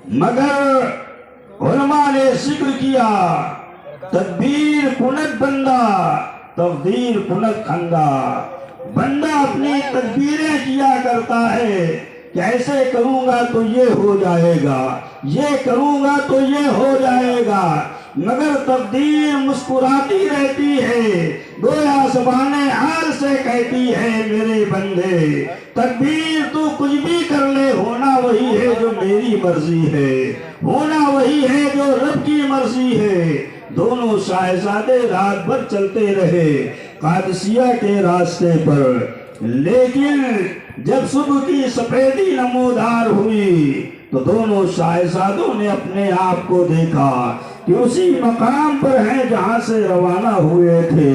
مگر علماء نے ذکر کیا تدبیر کند بندہ تقدیر کند خندہ. بندہ اپنی تدبیریں کیا کرتا ہے کہ ایسے کروں گا تو یہ ہو جائے گا، یہ کروں گا تو یہ ہو جائے گا، مگر تقدیر مسکراتی رہتی ہے، گویا زبان حال سے کہتی ہے میرے بندے تقدیر تو کچھ بھی کر لے، ہونا وہی ہے جو میری مرضی ہے، ہونا وہی ہے جو رب کی مرضی ہے. دونوں شاہزادے رات بھر چلتے رہے قادسیہ کے راستے پر، لیکن جب صبح کی سفیدی نمودار ہوئی تو دونوں شاہزادوں نے اپنے آپ کو دیکھا کہ اسی مقام پر ہیں جہاں سے روانہ ہوئے تھے.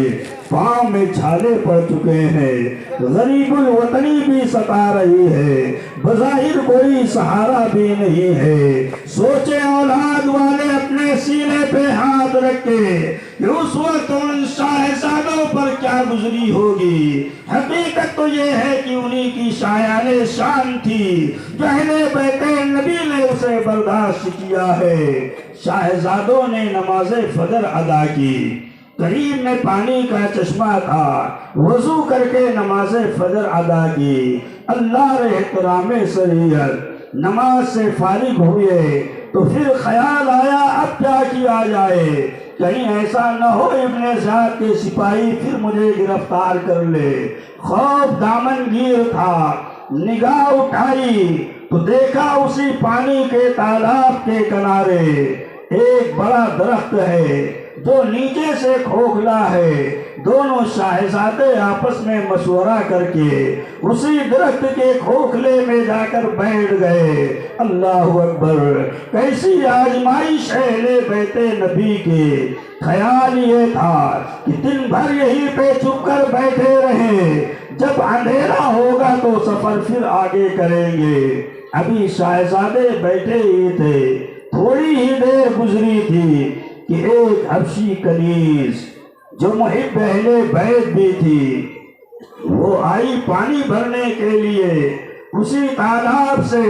پاؤں میں چھالے پڑ چکے ہیں، غریب الوطنی بھی ستا رہی ہے، بظاہر کوئی سہارا بھی نہیں ہے. سوچے اولاد والے اپنے سینے پہ ہاتھ رکھ کے کہ اس وقت ان شاہزادوں پر کیا گزری ہوگی. حقیقت تو یہ ہے کہ انہی کی شایان شان تھی جو اہل بیت نبی نے اسے برداشت کیا ہے. شاہزادوں نے نماز فجر ادا کی، قریب میں پانی کا چشمہ تھا، وضو کر کے نماز فجر ادا کی. اللہ رے احترام شریعت نماز سے فارغ ہوئے تو پھر خیال آیا اب کیا کیا جائے، کہیں ایسا نہ ہو ابن زیاد کے سپاہی پھر مجھے گرفتار کر لے. خوف دامن گیر تھا، نگاہ اٹھائی تو دیکھا اسی پانی کے تالاب کے کنارے ایک بڑا درخت ہے جو نیچے سے کھوکھلا ہے. دونوں شاہزادے آپس میں مشورہ کر کے اسی درخت کے کھوکھلے میں جا کر بیٹھ گئے. اللہ اکبر، کیسی آزمائش ہے اہل بیت نبی کے. خیال یہ تھا کہ دن بھر یہیں پہ چھپ کر بیٹھے رہیں، جب اندھیرا ہوگا تو سفر پھر آگے کریں گے. ابھی شاہزادے بیٹھے ہی تھے، تھوڑی ہی دیر گزری تھی کہ ایک حبشی کنیز جو محب اہل بیت بھی تھی وہ آئی پانی بھرنے کے لیے اسی تالاب سے.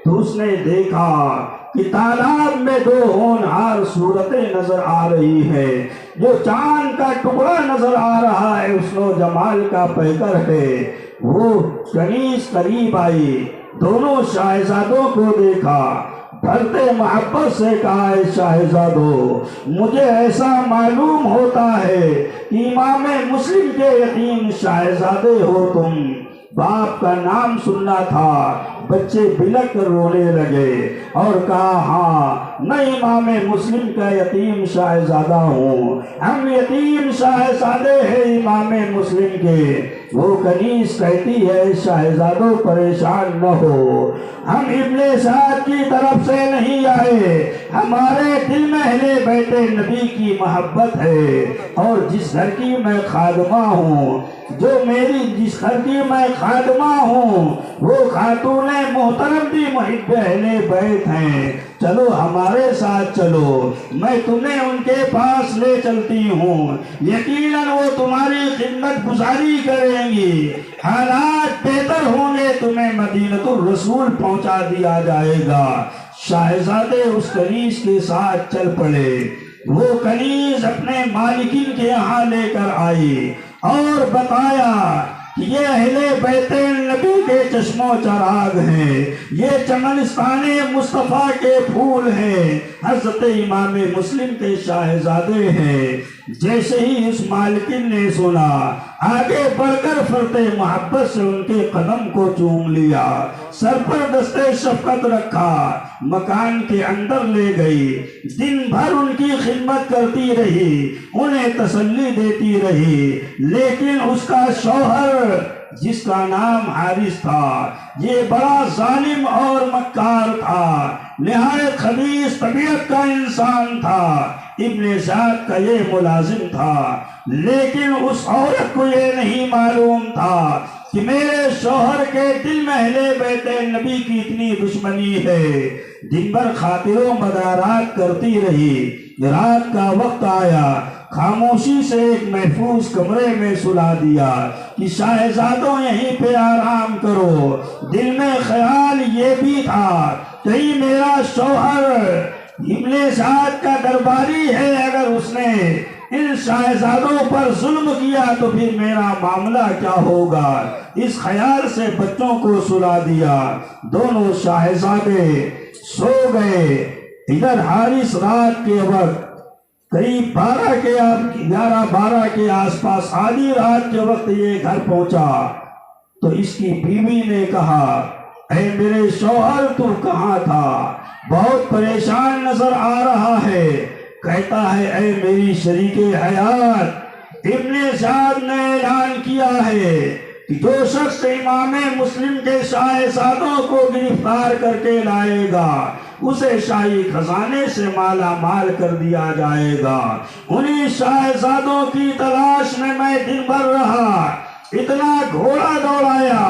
تو اس نے دیکھا کہ تالاب میں دو ہونہار صورتیں نظر آ رہی ہیں، جو چاند کا ٹکڑا نظر آ رہا ہے حسن و جمال کا پیکر ہے. وہ کنیز قریب آئی، دونوں شاہزادوں کو دیکھا، بھرتے محبت سے کہا اے شاہزادو، مجھے ایسا معلوم ہوتا ہے کہ امام مسلم کے یتیم شاہزادے ہو تم. باپ کا نام سننا تھا، بچے بلک کر رونے لگے اور کہا ہاں میں امام مسلم کا یتیم شاہزادہ ہوں، ہم یتیم شاہزادے ہیں امام مسلم کے. وہ کنیز کہتی ہے شاہزادوں پریشان نہ ہو، ہم ابن سعد کی طرف سے نہیں آئے، ہمارے دل میں اہل بیت نبی کی محبت ہے، اور جس گھر کی میں خادمہ ہوں، جس گھر کی میں خادمہ ہوں وہ خاتون محترم بھی محب اہل بیت ہیں. چلو ہمارے ساتھ چلو، میں تمہیں ان کے پاس لے چلتی ہوں، یقیناً وہ تمہاری خدمت گزاری کریں گی، حالات بہتر ہوں گے تمہیں مدینۃ الرسول پہنچا دیا جائے گا. شاہزادے اس کنیز کے ساتھ چل پڑے. وہ کنیز اپنے مالکین کے یہاں لے کر آئی اور بتایا کہ یہ اہل بیت نبی کے چشم و چراغ ہیں، یہ چمنستان مصطفیٰ کے پھول ہیں، حضرت امام مسلم کے شاہزادے ہیں. جیسے ہی اس مالکن نے سنا، آگے بڑھ کر فرط محبت سے ان کے قدم کو چوم لیا، سر پر دست شفقت رکھا، مکان کے اندر لے گئی. دن بھر ان کی خدمت کرتی رہی، انہیں تسلی دیتی رہی. لیکن اس کا شوہر جس کا نام حارث تھا یہ بڑا ظالم اور مکار تھا، نہایت خبیث طبیعت کا انسان تھا. ابن زیاد کا یہ ملازم تھا، لیکن اس عورت کو یہ نہیں معلوم تھا کہ میرے شوہر کے دل میں اہل بیت نبی کی اتنی دشمنی ہے. دن بھر خاطر و مدارات کرتی رہی. رات کا وقت آیا، خاموشی سے ایک محفوظ کمرے میں سلا دیا کہ شاہزادوں یہیں پہ آرام کرو. دل میں خیال یہ بھی تھا کہیں میرا شوہر ابن سعد کا درباری ہے، اگر اس نے ان شاہزادوں پر ظلم کیا تو پھر میرا معاملہ کیا ہوگا؟ اس خیال سے بچوں کو سلا دیا، دونوں شاہزادے سو گئے۔ ادھر حارث رات کے وقت قریب 11-12 کے آس پاس آدھی رات کے وقت یہ گھر پہنچا تو اس کی بیوی نے کہا، اے میرے شوہر تو کہاں تھا؟ بہت پریشان نظر آ رہا ہے۔ کہتا ہے، اے میری شریک حیات، ابن سعد نے اعلان کیا ہے کہ جو شخص امام مسلم کے شاہزادوں کو گرفتار کر کے لائے گا اسے شاہی خزانے سے مالا مال کر دیا جائے گا۔ انہی شاہزادوں کی تلاش میں میں دن بھر رہا، اتنا گھوڑا دوڑایا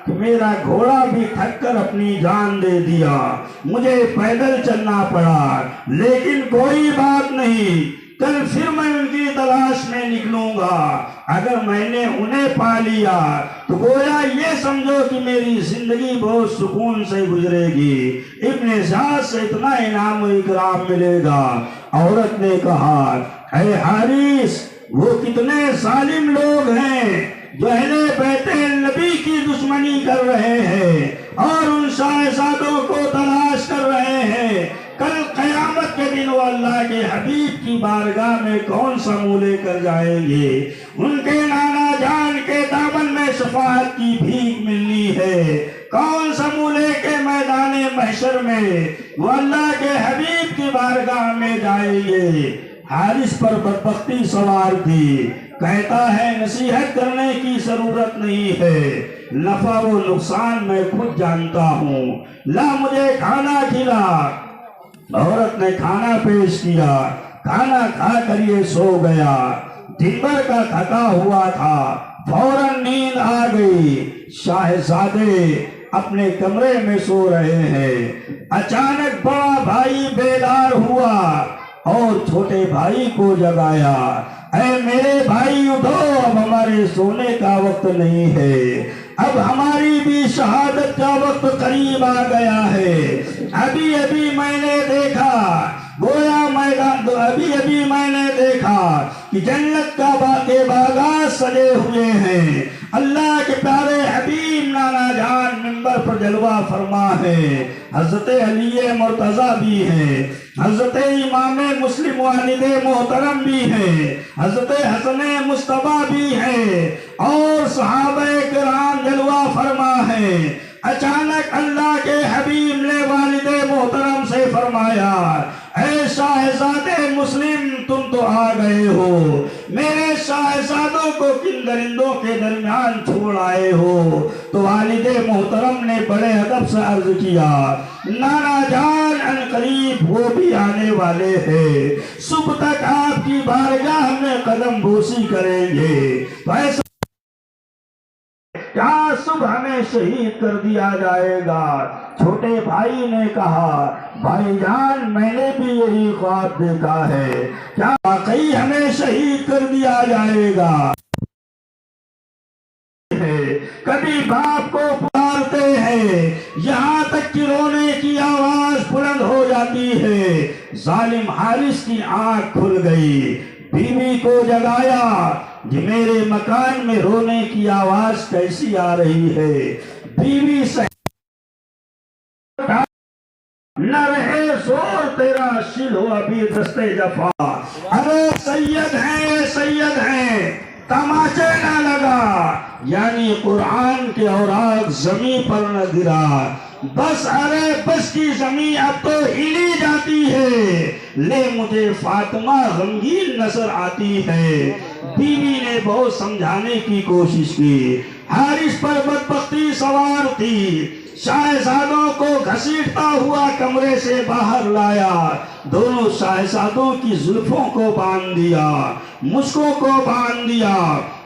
کہ میرا گھوڑا بھی تھک کر اپنی جان دے دیا، مجھے پیدل چلنا پڑا، لیکن کوئی بات نہیں، کل پھر میں ان کی تلاش میں نکلوں گا۔ اگر میں نے انہیں پا لیا تو گویا یہ سمجھو کہ میری زندگی بہت سکون سے گزرے گی، ابن سعد سے اتنا انعام و اکرام ملے گا۔ عورت نے کہا، اے حارث، وہ کتنے ظالم لوگ ہیں جو اہل بیت نبی کی دشمنی کر رہے ہیں اور ان شاہزادوں کو تلاش کر رہے ہیں۔ کل قیامت کے دن وہ اللہ کے حبیب کی بارگاہ میں کون سا منہ لے کر جائیں گے؟ ان کے نانا جان کے دامن میں شفاعت کی بھیک ملنی ہے، کون سا منہ لے کے میدان محشر میں وہ اللہ کے حبیب کی بارگاہ میں جائیں گے؟ حارث پر بدبختی سوار تھی، کہتا ہے نصیحت کرنے کی ضرورت نہیں ہے، نفع و نقصان میں خود جانتا ہوں، لا مجھے کھانا کھلا۔ عورت نے کھانا پیش کیا، کھانا کھا کر یہ سو گیا، دن بھر کا تھکا ہوا تھا، فوراً نیند آ گئی۔ شاہزادے اپنے کمرے میں سو رہے ہیں، اچانک بڑا بھائی بیدار ہوا اور چھوٹے بھائی کو جگایا، اے میرے بھائی اٹھو، اب ہمارے سونے کا وقت نہیں ہے، اب ہماری بھی شہادت کا وقت قریب آ گیا ہے۔ ابھی ابھی میں نے دیکھا، گویا ابھی میں نے دیکھا کہ جنت کا باغات سجے ہوئے ہیں، اللہ کے پیارے حبیب نانا جان منبر پر جلوہ فرما ہے، حضرت علی مرتضیٰ بھی ہیں، حضرت امام مسلم والد محترم بھی ہیں، حضرت حسن مصطفیٰ بھی ہیں اور صحابہ کرام جلوہ فرما ہے۔ اچانک اللہ کے حبیب نے والد محترم سے فرمایا، اے شاہزادے مسلم، تم تو آ گئے ہو، میرے شاہزادوں کو کن درندوں کے درمیان چھوڑ آئے ہو؟ تو والد محترم نے بڑے ادب سے عرض کیا، نانا جان ان قریب وہ بھی آنے والے ہیں، صبح تک آپ کی بارگاہ میں قدم بوسی کریں گے، تو ایسا کیا صبح ہمیں شہید کر دیا جائے گا؟ چھوٹے بھائی نے کہا، بھائی جان میں نے بھی یہی خواب دیکھا ہے، کیا واقعی ہمیں شہید کر دیا جائے گا؟ کبھی باپ کو پکارتے ہیں، یہاں تک کہ رونے کی آواز بلند ہو جاتی ہے۔ ظالم حارث کی آنکھ کھل گئی، بیوی کو جگایا کہ میرے مکان میں رونے کی آواز کیسی آ رہی ہے؟ بیوی سے نہ رہے زور تیرا شل ہو ابھی دستے جفا، ارے سید ہیں تماچے نہ لگا، یعنی قرآن کے اوراق زمین پر نہ گرا، بس ارے بس کی زمین اب تو ہلی جاتی ہے، لے مجھے فاطمہ غمگین نظر آتی ہے۔ بیوی نے بہت سمجھانے کی کوشش کی، حارث پر بدبختی سوار تھی، شاہزادوں کو گھسیٹتا ہوا کمرے سے باہر لایا، دونوں شاہزادوں کی زلفوں کو باندھ دیا، مشکوں کو باندھ دیا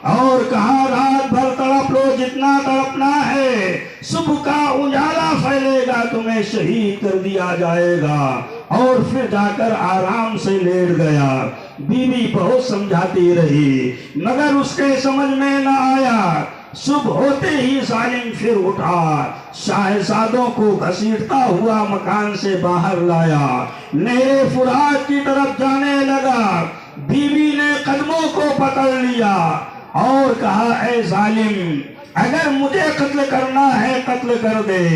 اور کہا رات بھر تڑپ لو جتنا تڑپنا ہے، صبح کا اجالا پھیلے گا تمہیں شہید کر دیا جائے گا، اور پھر جا کر آرام سے لیٹ گیا۔ بیوی بہت سمجھاتی رہی مگر اس کے سمجھ میں نہ آیا۔ صبح ہوتے ہی ظالم پھر اٹھا، شاہزادوں کو گھسیٹتا ہوا مکان سے باہر لایا، نہر فرات کی طرف جانے لگا۔ بیوی نے قدموں کو پکڑ لیا اور کہا اے ظالم، اگر مجھے قتل کرنا ہے قتل کر دے،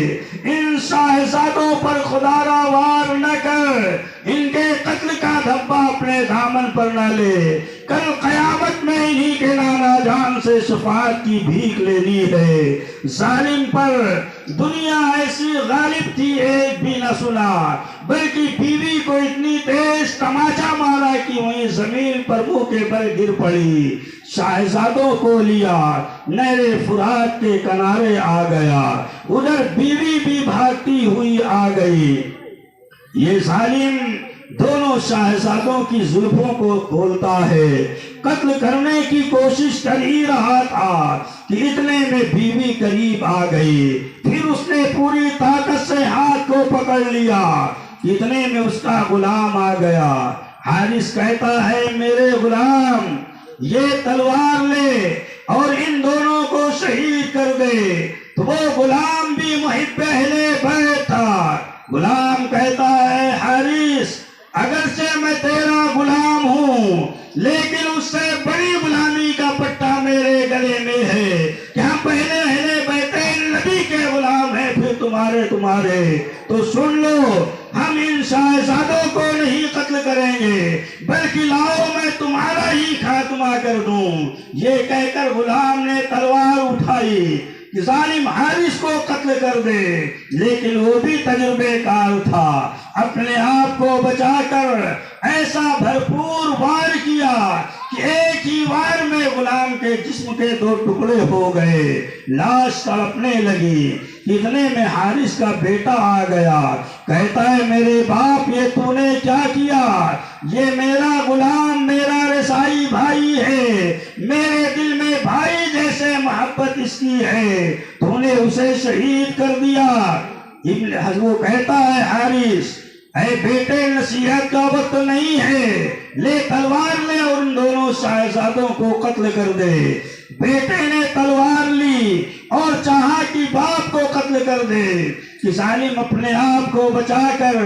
ان شاہزادوں پر خدا را وار نہ کر، ان کے قتل کا دھبا اپنے دامن پر نہ لے، کل قیامت میں انہی کے نانا جان سے شفاعت کی بھیک لینی ہے۔ ظالم پر دنیا ایسی غالب تھی ایک بھی نہ سنا، بلکہ بیوی کو اتنی تیز تماچا مارا کہ وہیں زمین پر منہ کے بل گر پڑی۔ شاہزادوں کو لیا، نہر فرات کے کنارے آ گیا، ادھر بیوی بھی بھاگتی ہوئی آ گئی۔ یہ ظالم دونوں شاہزادوں کی زلفوں کو کھولتا ہے، قتل کرنے کی کوشش کر ہی رہا تھا کہ اتنے میں بیوی قریب آ گئی، پھر اس نے پوری طاقت سے ہاتھ کو پکڑ لیا، اتنے میں اس کا غلام آ گیا۔ حارث کہتا ہے میرے غلام یہ تلوار لے اور ان دونوں کو شہید کر دے، تو وہ غلام بھی محب اہل بیت تھا۔ غلام کہتا ہے حارث اگرچہ میں تیرا غلام ہوں، لیکن اس سے بڑی غلامی کا پٹا میرے گلے میں ہے کہ ہم پہلے اہل بیت نبی کے غلام ہیں، پھر تمہارے تو سن لو، ہم ان شاہزادوں کو نہیں قتل کریں گے، بلکہ لاؤ میں تمہارا ہی خاتمہ کر دوں۔ یہ کہہ کر غلام نے تلوار اٹھائی کہ ظالم حارث کو قتل کر دے، لیکن وہ بھی تجربے کار تھا، اپنے آپ کو بچا کر ایسا بھرپور وار کیا کہ ایک ہی وار میں غلام کے جسم کے 2 ٹکڑے ہو گئے، لاش تڑپنے لگی۔ اتنے میں حارث کا بیٹا آ گیا، کہتا ہے میرے باپ یہ تو نے کیا کیا؟ یہ میرا غلام میرا رسائی بھائی ہے، میرے دل میں بھائی جیسے محبت اس کی ہے، تو نے اسے شہید کر دیا۔ ابن حضور کہتا ہے حارث اے بیٹے نصیحت کا وقت نہیں ہے، لے تلوار لے اور ان دونوں شاہزادوں کو قتل کر دے۔ بیٹے نے تلوار لی اور چاہا کہ باپ کو قتل کر دے، کہ ظالم اپنے آپ کو بچا کر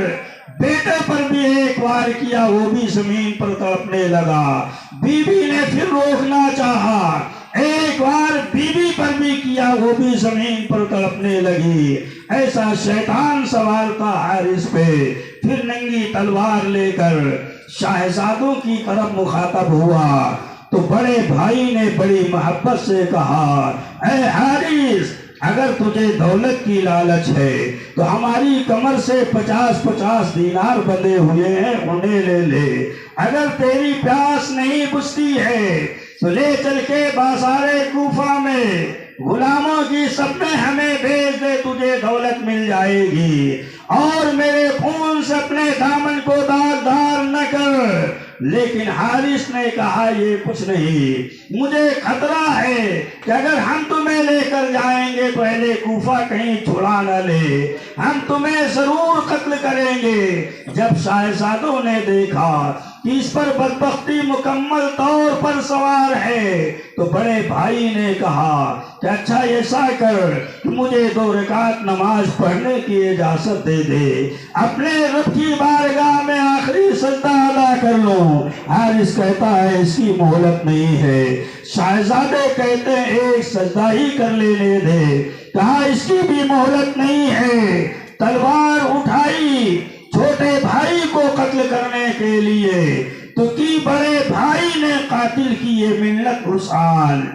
بیٹے پر بھی ایک وار کیا، وہ بھی زمین پر تڑپنے لگا۔ بیوی نے پھر روکنا چاہا، ایک وار بیوی پر بھی کیا، وہ بھی زمین پر تڑپنے لگی۔ ایسا شیطان سوار تھا حارث پہ۔ پھر ننگی تلوار لے کر شاہزادوں کی طرف مخاطب ہوا تو بڑے بھائی نے بڑی محبت سے کہا اے حارث اگر تجھے دولت کی لالچ ہے تو ہماری کمر سے 50 دینار بندھے ہوئے ہیں، انہیں لے لے۔ اگر تیری پیاس نہیں بجھتی ہے تو لے چل کے بازار کوفہ میں غلاموں کی سب میں ہمیں بھیج دے، تجھے دولت مل جائے گی، اور میرے خون سے اپنے دامن کو داغدار نہ کر۔ لیکن حارث نے کہا یہ کچھ نہیں، مجھے خطرہ ہے کہ اگر ہم تمہیں لے کر جائیں گے تو اہل کوفہ کہیں چھڑا نہ لے، ہم تمہیں ضرور قتل کریں گے۔ جب شاہزادوں نے دیکھا کہ اس پر بدبختی مکمل طور پر سوار ہے تو بڑے بھائی نے کہا کہ اچھا ایسا کر کہ مجھے 2 رکعت نماز پڑھنے کی اجازت دے دے، اپنے رب کی بارگاہ میں آخری سجدہ ادا کر لوں۔ حارث کہتا ہے اس کی مہلت نہیں ہے۔ شاہزادے کہتے ہیں ایک سجدہ ہی کر لینے دے، کہا اس کی بھی مہلت نہیں ہے۔ تلوار اٹھائی چھوٹے بھائی کو قتل کرنے کے لیے، تو کی بڑے بھائی نے قاتل کی یہ ملت حسان،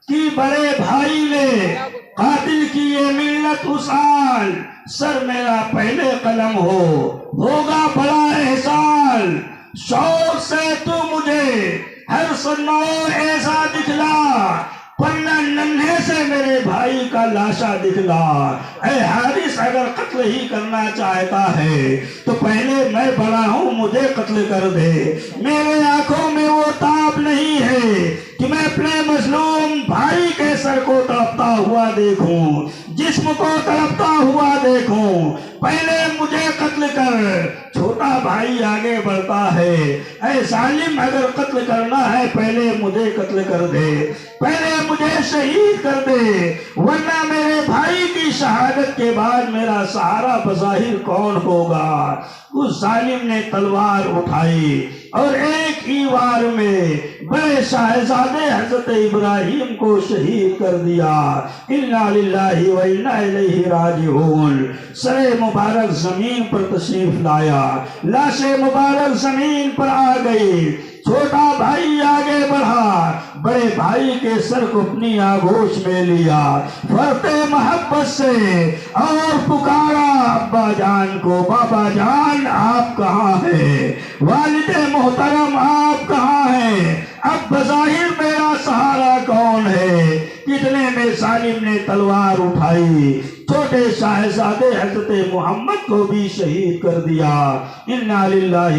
کی بڑے بھائی نے قاتل کی یہ ملت حسان، سر میرا پہلے قلم ہوگا بڑا احسان، شوق سے تو مجھے ہر صدمہ ایسا دکھلا، پنہ ننھے سے میرے بھائی کا لاشا دکھلا۔ اے حارث اگر قتل ہی کرنا چاہتا ہے تو پہلے میں بڑا ہوں، مجھے قتل کر دے، میرے آنکھوں میں وہ تاب نہیں ہے کہ میں اپنے مظلوم بھائی کے سر کو تڑپتا ہوا دیکھوں، جسم کو تڑپتا ہوا دیکھوں، پہلے مجھے قتل کر۔ چھوٹا چھوٹا بھائی آگے بڑھتا ہے، اے ظالم اگر قتل کرنا ہے پہلے مجھے قتل کر دے، پہلے مجھے شہید کر دے، ورنہ میرے بھائی کی شہادت کے بعد میرا سہارا بظاہر کون ہوگا؟ اس ظالم نے تلوار اٹھائی اور ایک ہی وار میں بڑے شہزادے حضرت ابراہیم کو شہید کر دیا۔ انا للہ و انا الیہ راجعون۔ سر مبارک زمین پر تشریف لایا، لاش مبارک زمین پر آ گئی، چھوٹا بھائی آگے بڑھا، بڑے بھائی کے سر کو اپنی آغوش میں لیا، فرتے محبت سے اور پکارا ابا جان کو، بابا جان آپ کہاں ہیں؟ والد محترم آپ کہاں ہیں؟ اب بظاہر میرا سہارا کون ہے؟ کتنے میں ظالم نے تلوار اٹھائی، چھوٹے شہزادے حضرت محمد کو بھی شہید کر دیا۔ انا للہ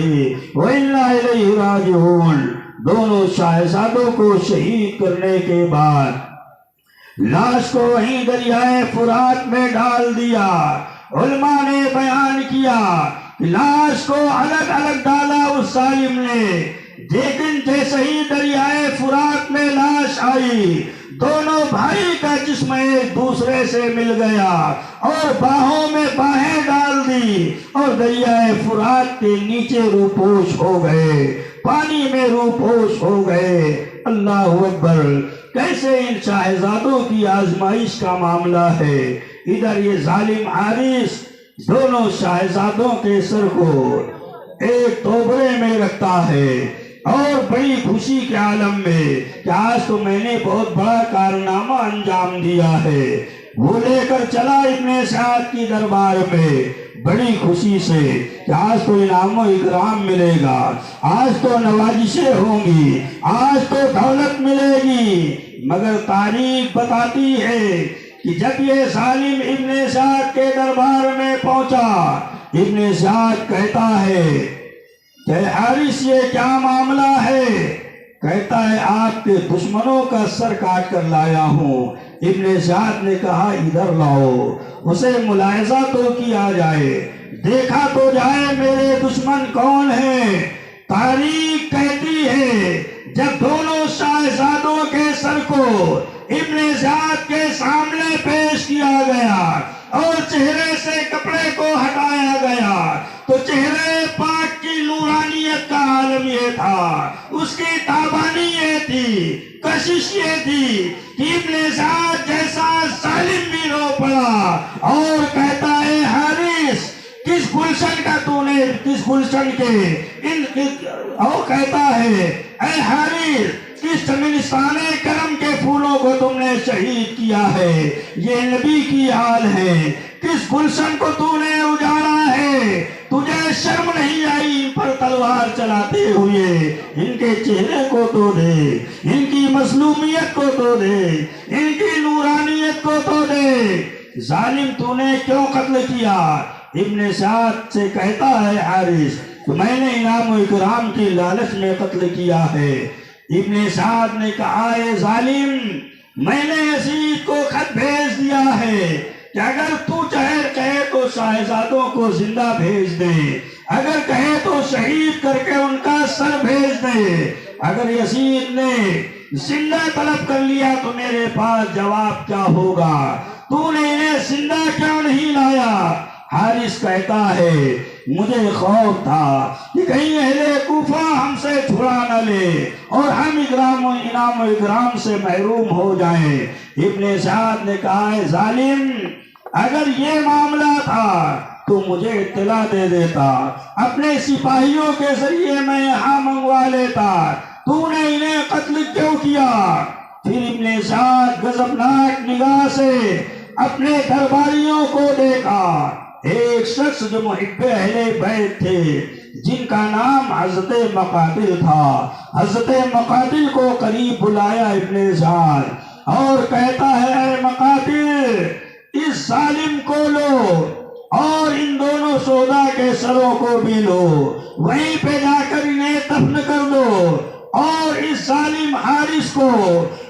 و انا الیہ راجعون۔ دونوں شہزادوں کو شہید کرنے کے بعد لاش کو وہیں دریائے فرات میں ڈال دیا۔ علماء نے بیان کیا کہ لاش کو الگ الگ ڈالا اس ظالم نے، لیکن جیسے ہی دریائے فرات میں لاش آئی، دونوں بھائی کا جسم ایک دوسرے سے مل گیا اور باہوں میں باہیں ڈال دی اور دریائے فرات کے نیچے روپوش ہو گئے، پانی میں روپوش ہو گئے۔ اللہ اکبر! کیسے ان شہزادوں کی آزمائش کا معاملہ ہے۔ ادھر یہ ظالم حارث دونوں شہزادوں کے سر کو ایک توبرے میں رکھتا ہے اور بڑی خوشی کے عالم میں کہ آج تو میں نے بہت بڑا کارنامہ انجام دیا ہے، وہ لے کر چلا ابن سعد کی دربار میں بڑی خوشی سے کہ آج تو انعام و اکرام ملے گا، آج تو نوازشیں ہوں گی، آج تو دولت ملے گی۔ مگر تاریخ بتاتی ہے کہ جب یہ ظالم ابن سعد کے دربار میں پہنچا، ابن سعد کہتا ہے کہ حارث یہ کیا معاملہ ہے؟ کہتا ہے آپ کے دشمنوں کا سر کاٹ کر لایا ہوں۔ ابن سعد نے کہا ادھر لاؤ، اسے ملاحظہ تو کیا جائے، دیکھا تو جائے میرے دشمن کون ہیں۔ تاریخ کہتی ہے جب دونوں شہزادوں کے سر کو ابن سعد کے سامنے پیش کیا گیا اور چہرے سے کپڑے کو ہٹایا گیا تو چہرے پاک کی نورانیت کا عالم یہ تھا، اس کی تابانی یہ تھی، کشش یہ تھی کہ ابن سعد جیسا ظالم بھی رو پڑا اور کہتا ہے حارث کس گلشن کا تو نے، کس گلشن کے اور کہتا ہے اے حارث کس چمنستان کرم کے پھولوں کو تم نے شہید کیا ہے، یہ نبی کی حال ہے، کس گلشن کو تو نے اجاڑا ہے، تجھے شرم نہیں آئی ان پر تلوار چلاتے ہوئے؟ ان کے چہرے کو تو دے، ان کی مظلومیت کو تو دے، ان کی نورانیت کو تو دے، ظالم تو نے کیوں قتل کیا؟ ابن سعد سے کہتا ہے حارث کہ میں نے انعام و اکرام کی لالچ میں قتل کیا ہے۔ ابن سعد نے کہا اے ظالم، میں نے یزید کو خط بھیج دیا ہے کہ اگر تو چاہے کہے تو شہزادوں کو زندہ بھیج دے، اگر کہے تو شہید کر کے ان کا سر بھیج دے، اگر یزید نے زندہ طلب کر لیا تو میرے پاس جواب کیا ہوگا؟ تو نے انہیں زندہ کیوں نہیں لایا؟ حارث کہتا ہے مجھے خوف تھا کہ کہیں اہل کوفہ ہم سے چھڑا نہ لے اور ہم انعام و اکرام سے محروم ہو جائیں۔ ابن سعد نے کہا ہے ظالم، اگر یہ معاملہ تھا تو مجھے اطلاع دے دیتا، اپنے سپاہیوں کے ذریعے میں یہاں منگوا لیتا، تو نے انہیں قتل کیوں کیا؟ پھر ابن سعد غضبناک نگاہ سے اپنے درباریوں کو دیکھا، ایک شخص جو محب اہل بیت تھے جن کا نام حضرت مقاتل تھا، حضرت مقاتل کو قریب بلایا ابن سعد اور کہتا ہے اے مقاتل، اس ظالم کو لو اور ان دونوں شہداء کے سروں کو بھی لو، وہیں پہ جا کر انہیں دفن کر دو، اور اس ظالم حارث کو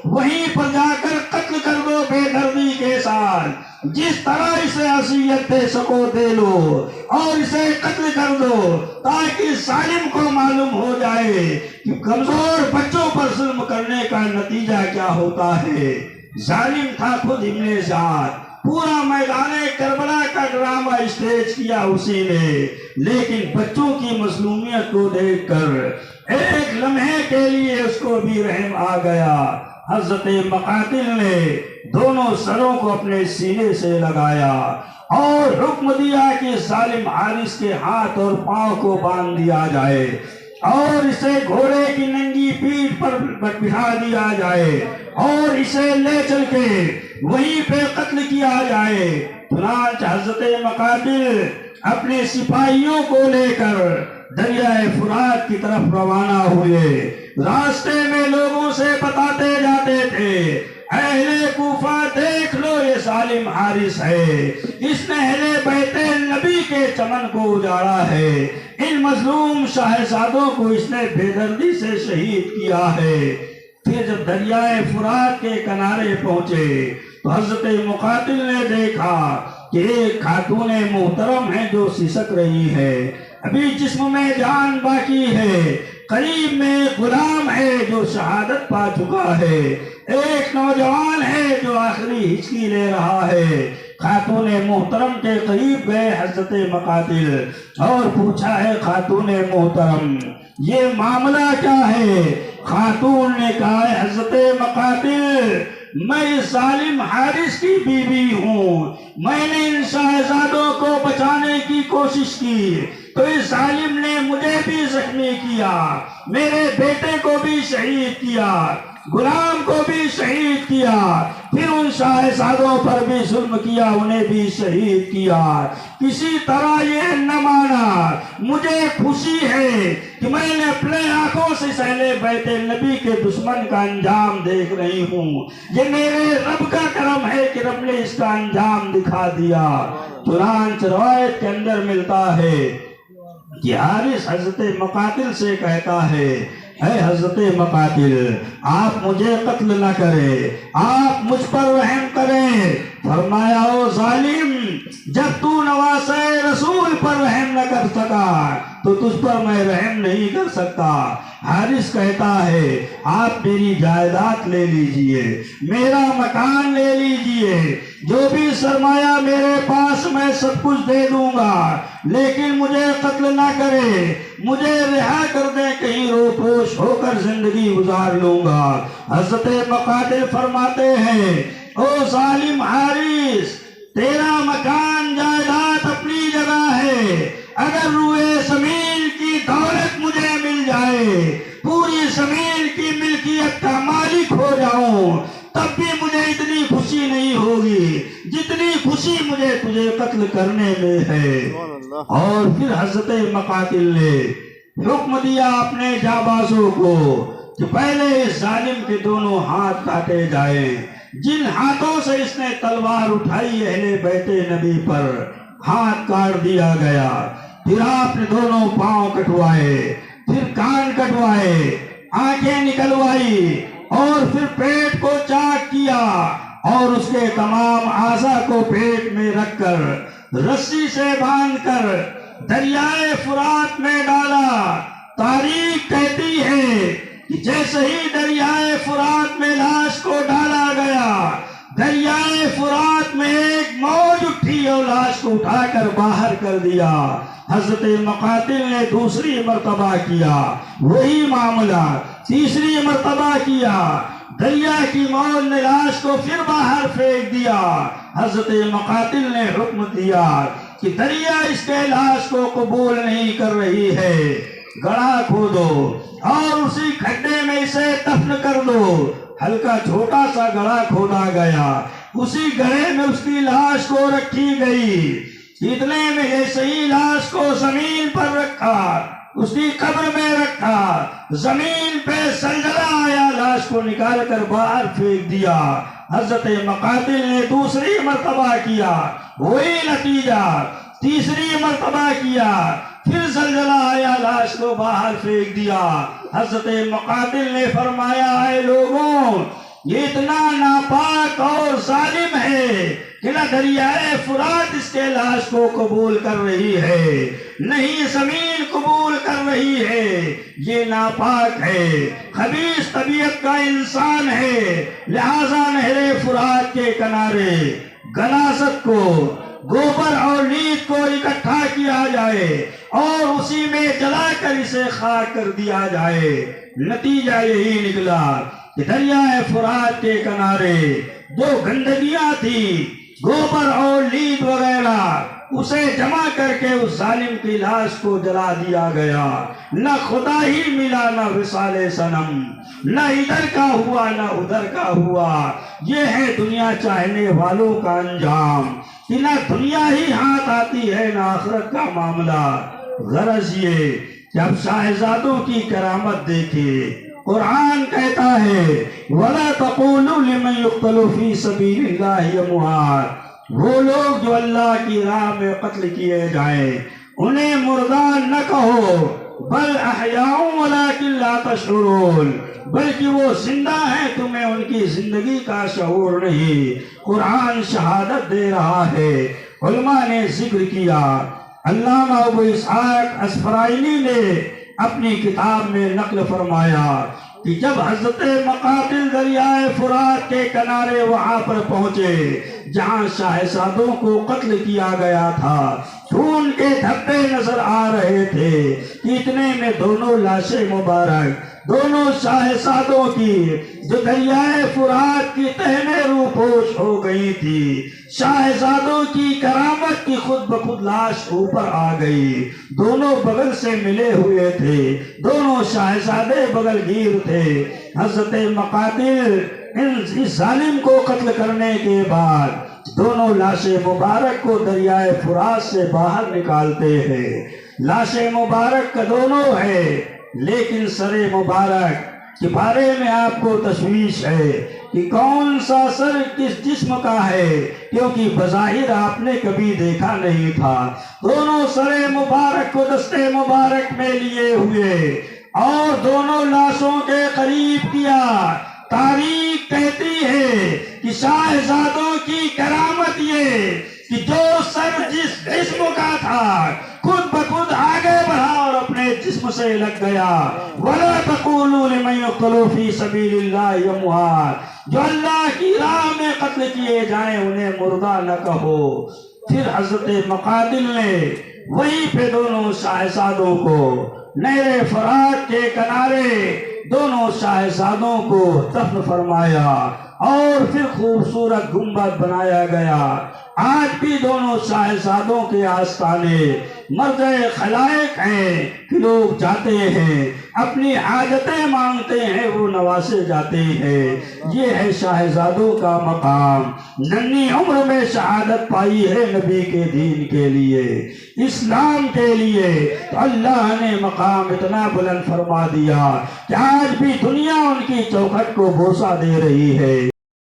وہیں پر جا کر قتل کر دو بے دردی کے ساتھ، جس طرح اسے اذیت دے سکو دے لو اور اسے قتل کر دو، تاکہ ظالم کو معلوم ہو جائے کہ کمزور بچوں پر ظلم کرنے کا نتیجہ کیا ہوتا ہے۔ ظالم تھا خود ابن زیاد، پورا میدان کربلا کا ڈرامہ اسٹیج کیا اسی نے، لیکن بچوں کی مظلومیت کو دیکھ کر ایک لمحے کے لیے اس کو بھی رحم آ گیا۔ حضرت مقاتل نے دونوں سروں کو اپنے سینے سے لگایا اور حکم دیا کہ ظالم حارث کے ہاتھ اور پاؤں کو باندھ دیا جائے اور اسے گھوڑے کی ننگی پیٹھ پر بٹھا دیا جائے اور اسے لے چل کے وہیں پہ قتل کیا جائے۔ چنانچہ حضرت مقاتل اپنے سپاہیوں کو لے کر دریائے فرات کی طرف روانہ ہوئے۔ راستے میں لوگوں سے بتاتے جاتے تھے، اہل کوفہ دیکھ لو یہ ظالم حارث ہے، اس نے اہل بیت نبی کے چمن کو اجاڑا ہے، ان مظلوم شہزادوں کو اس نے بے دردی سے شہید کیا ہے۔ پھر جب دریائے فرات کے کنارے پہنچے تو حضرت مقاتل نے دیکھا کہ ایک خاتون محترم ہے جو سسک رہی ہے، ابھی جسم میں جان باقی ہے، قریب میں ایک غلام ہے جو شہادت پا چکا ہے، ایک نوجوان ہے جو آخری ہچکی لے رہا ہے۔ خاتون محترم کے قریب گئے حضرت مقاتل اور پوچھا ہے خاتون محترم یہ معاملہ کیا ہے؟ خاتون نے کہا ہے حضرت مقاتل میں اس ظالم حارث کی بیوی ہوں، میں نے ان شہزادوں کو بچانے کی کوشش کی تو اس ظالم نے مجھے بھی زخمی کیا، میرے بیٹے کو بھی شہید کیا، غلام کو بھی شہید کیا، پھر ان شہزادوں پر بھی ظلم کیا، انہیں بھی شہید کیا۔ کسی طرح یہ نہ مانا، مجھے خوشی ہے کہ میں نے اپنے آنکھوں سے اہل بیت نبی کے دشمن کا انجام دیکھ رہی ہوں، یہ میرے رب کا کرم ہے کہ رب نے اس کا انجام دکھا دیا۔ چنانچہ روایت کے اندر ملتا ہے کہ حارث حضرت مقاتل سے کہتا ہے اے حضرت مقاتل آپ مجھے قتل نہ کرے، آپ مجھ پر رحم کریں۔ فرمایا او ظالم جب تو نواسے رسول پر رحم نہ کر سکا تو تجھ پر میں رحم نہیں کر سکتا۔ حارث کہتا ہے آپ میری جائیداد لے لیجئے، میرا مکان لے لیجئے، جو بھی سرمایہ میرے پاس میں سب کچھ دے دوں گا، لیکن مجھے قتل نہ کرے، مجھے رہا کر دے، کہیں روپوش ہو کر زندگی گزار لوں گا۔ حضرت مقاتل فرماتے ہیں او ظالم حارث تیرا مکان جائیداد اپنی جگہ ہے، اگر روئے زمین کی دولت مجھے مل جائے، پوری زمین کی ملکیت کا مالک ہو جاؤں، تب بھی مجھے اتنی خوشی نہیں ہوگی جتنی خوشی مجھے تجھے قتل کرنے میں ہے۔ اور پھر حضرت مقاتل نے حکم دیا اپنے جانبازوں کو کہ پہلے اس ظالم کے دونوں ہاتھ کاٹے جائیں، جن ہاتھوں سے اس نے تلوار اٹھائی اہل بیت نبی پر ہاتھ کاٹ دیا گیا۔ پھر آپ نے دونوں پاؤں کٹوائے، پھر کان کٹوائے، آنکھیں نکلوائی اور پھر پیٹ کو چاک کیا اور اس کے تمام اعضاء کو پیٹ میں رکھ کر رسی سے باندھ کر دریائے فرات میں ڈالا۔ تاریخ کہتی ہے کہ جیسے ہی دریائے فرات میں لاش کو ڈالا گیا، دریائے فرات میں ایک موج اٹھی اور لاش کو اٹھا کر باہر کر دیا۔ حضرت مقاتل نے دوسری مرتبہ کیا وہی معاملہ، تیسری مرتبہ کیا، دریا کی موج نے لاش کو پھر باہر پھینک دیا۔ حضرت مقاتل نے حکم دیا کہ دریا اس کے لاش کو قبول نہیں کر رہی ہے، گڑھا کھودو اور اسی کھڈے میں اسے دفن کر دو۔ ہلکا چھوٹا سا گڑھا کھودا گیا، اسی گڑھے میں اس کی لاش کو رکھی گئی۔ اتنے میں جیسے ہی لاش کو زمین پر رکھا، اس کی قبر میں رکھا، زمین پہ زلزلہ آیا، لاش کو نکال کر باہر پھینک دیا۔ حضرت مقاتل نے دوسری مرتبہ کیا وہی نتیجہ، تیسری مرتبہ کیا، پھر زلزلہ آیا، لاش لاش کو باہر پھینک دیا۔ حضرت مقاتل نے فرمایا اے لوگوں، یہ اتنا ناپاک اور ظالم ہے کہ نہ دریائے فرات اس کے لاش کو قبول کر رہی ہے، نہیں زمین قبول کر رہی ہے، یہ ناپاک ہے، خبیث طبیعت کا انسان ہے، لہذا نہر فرات کے کنارے گلاست کو، گوبر اور لیت کو اکٹھا کیا جائے اور اسی میں جلا کر اسے خاک کر دیا جائے۔ نتیجہ یہی نکلا کہ دریائے فرات کے کنارے جو گندگیاں تھی، گوبر اور لید وغیرہ، اسے جمع کر کے اس ظالم کی لاش کو جلا دیا گیا۔ نہ خدا ہی ملا، نہ وصال صنم، نہ ادھر کا ہوا نہ ادھر کا ہوا۔ یہ ہے دنیا چاہنے والوں کا انجام کہ نہ دنیا ہی ہاتھ آتی ہے نہ آخرت کا معاملہ۔ غرض یہ کہ اب شاہزادوں کی کرامت دیکھے۔ قرآن کہتا ہے وَلَا تَقُولُوا لِمَنْ يُقْتَلُ فِي سَبِيلِ اللَّهِ أَمْوَاتٌ، وہ لوگ جو اللہ کی راہ میں قتل کیے جائیں انہیں مردان نہ کہو، بل احیاء ولیکن لا تشعرون، بلکہ وہ زندہ ہیں، تمہیں ان کی زندگی کا شعور نہیں۔ قرآن شہادت دے رہا ہے۔ علماء نے ذکر کیا، علامہ ابو اسحاق اسفرائینی نے اپنی کتاب میں نقل فرمایا کہ جب حضرت مقاتل دریائے فرات کے کنارے وہاں پر پہنچے جہاں شاہزادوں کو قتل کیا گیا تھا، خون کے دھبے نظر آ رہے تھے کہ اتنے میں دونوں لاشیں مبارک، دونوں شاہزادوں کی جو دریائے فرات کی تہ میں روپوش ہو گئی تھی، شاہزادوں کی کرامت کی خود بخود لاش اوپر آ گئی۔ دونوں بغل سے ملے ہوئے تھے، دونوں شاہزادے بغل گیر تھے۔ حضرت مقاتل اس ظالم کو قتل کرنے کے بعد دونوں لاشیں مبارک کو دریائے فرات سے باہر نکالتے ہیں۔ لاشیں مبارک کا دونوں ہے، لیکن سر مبارک کے بارے میں آپ کو تشویش ہے کہ کون سا سر کس جسم کا ہے، کیونکہ بظاہر آپ نے کبھی دیکھا نہیں تھا۔ دونوں سر مبارک کو دستے مبارک میں لیے ہوئے اور دونوں لاشوں کے قریب کیا۔ تاریخ کہتی ہے کہ شاہزادوں کی کرامت یہ کہ جو سر جس جسم کا تھا خود بخود آگے بڑھا اور اپنے جسم سے لگ گیا۔ وَلَا تَقُولُوا لِمَنْ يُقْتَلُ فِي سَبِيلِ اللَّهِ أَمْوَاتٌ، جو اللہ کی راہ میں قتل کیے جائیں انہیں مردہ نہ کہو۔ پھر حضرت مقاتل نے وہیں پہ دونوں شاہزادوں کو نہر فرات کے کنارے دونوں شاہزادوں کو دفن فرمایا اور پھر خوبصورت گنبد بنایا گیا۔ آج بھی دونوں شاہزادوں کے آستانے مرجع خلائق ہیں کہ لوگ جاتے ہیں، اپنی حاجتیں مانگتے ہیں، وہ نوازے جاتے ہیں۔ یہ ہے شاہزادوں کا مقام۔ ننھی عمر میں شہادت پائی ہے نبی کے دین کے لیے، اسلام کے لیے، تو اللہ نے مقام اتنا بلند فرما دیا کہ آج بھی دنیا ان کی چوکھٹ کو بوسہ دے رہی ہے۔